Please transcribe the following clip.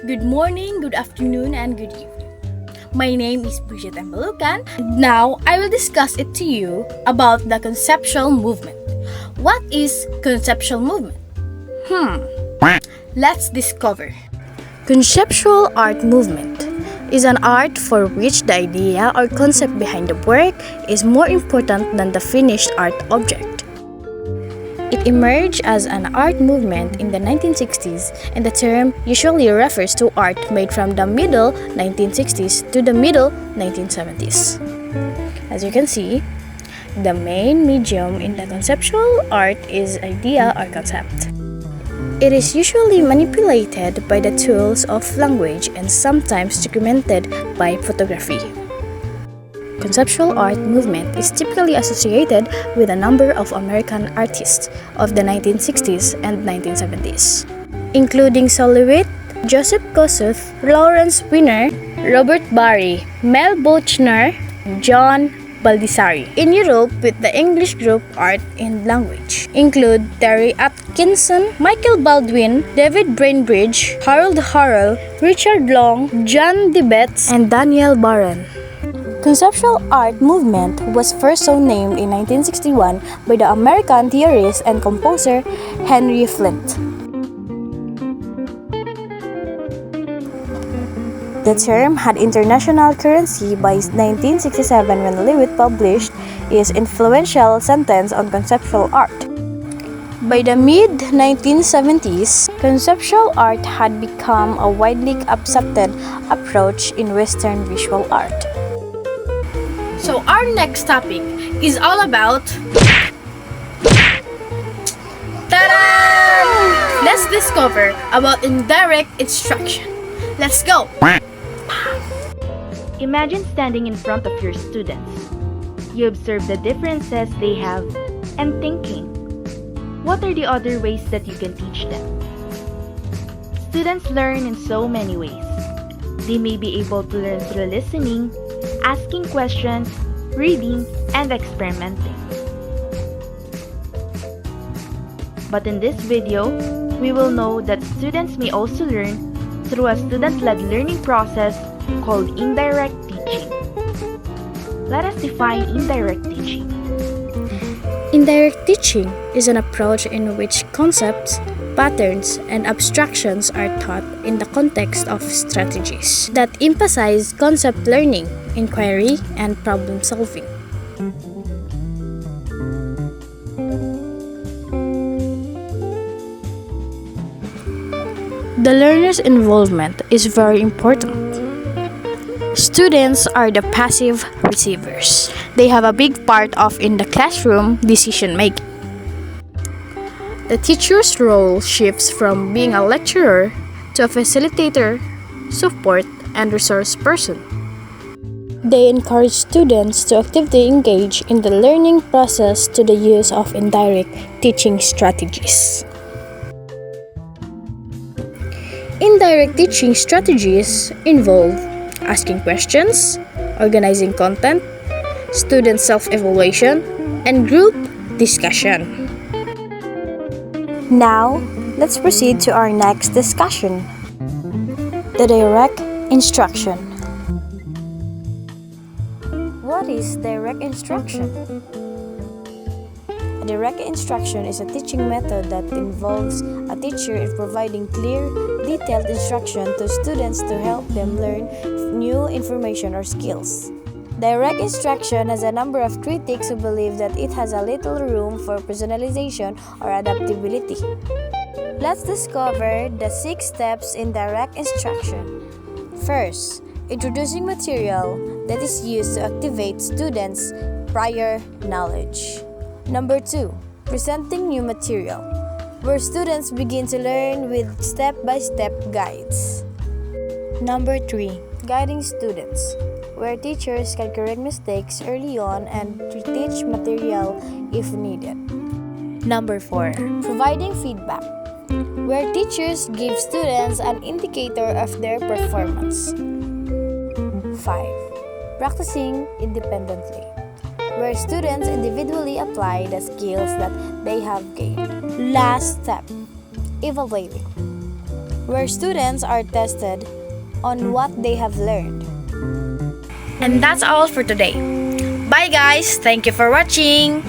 Good morning, good afternoon, and good evening. My name is Bridget Embalucan, and now I will discuss it to you about the conceptual movement. What is conceptual movement? Let's discover. Conceptual art movement is an art for which the idea or concept behind the work is more important than the finished art object. It emerged as an art movement in the 1960s, and the term usually refers to art made from the middle 1960s to the middle 1970s. As you can see, the main medium in the conceptual art is idea or concept. It is usually manipulated by the tools of language and sometimes documented by photography. Conceptual art movement is typically associated with a number of American artists of the 1960s and 1970s, including Sol LeWitt, Joseph Kosuth, Lawrence Weiner, Robert Barry, Mel Buchner, and John Baldessari. In Europe, with the English group Art and Language, include Terry Atkinson, Michael Baldwin, David Brainbridge, Harold Harrell, Richard Long, John DeBetz, and Daniel Baron. Conceptual art movement was first so named in 1961 by the American theorist and composer Henry Flint. The term had international currency by 1967 when LeWitt published his influential sentence on conceptual art. By the mid-1970s, conceptual art had become a widely accepted approach in Western visual art. So our next topic is all about ta-da! Let's discover about indirect instruction. Let's go! Imagine standing in front of your students. You observe the differences they have and thinking, what are the other ways that you can teach them? Students learn in so many ways. They may be able to learn through listening, asking questions, reading, and experimenting. But in this video, we will know that students may also learn through a student-led learning process called indirect teaching. Let us define indirect teaching. Indirect teaching is an approach in which concepts, patterns, and abstractions are taught in the context of strategies that emphasize concept learning, inquiry, and problem solving. The learner's involvement is very important. Students are the passive receivers. They have a big part of in the classroom decision making. The teacher's role shifts from being a lecturer to a facilitator, support, and resource person. They encourage students to actively engage in the learning process to the use of indirect teaching strategies. Indirect teaching strategies involve asking questions, organizing content, student self-evaluation, and group discussion. Now, let's proceed to our next discussion. The direct instruction. What is direct instruction? A direct instruction is a teaching method that involves a teacher in providing clear, detailed instruction to students to help them learn new information or skills. Direct instruction has a number of critics who believe that it has a little room for personalization or adaptability. Let's discover the 6 steps in direct instruction. First, introducing material that is used to activate students' prior knowledge. Number 2, presenting new material, where students begin to learn with step-by-step guides. Number 3, guiding students, where teachers can correct mistakes early on and teach material if needed. Number 4, providing feedback, where teachers give students an indicator of their performance. 5, practicing independently, where students individually apply the skills that they have gained. Last step, evaluating, where students are tested on what they have learned. And that's all for today. Bye guys! Thank you for watching!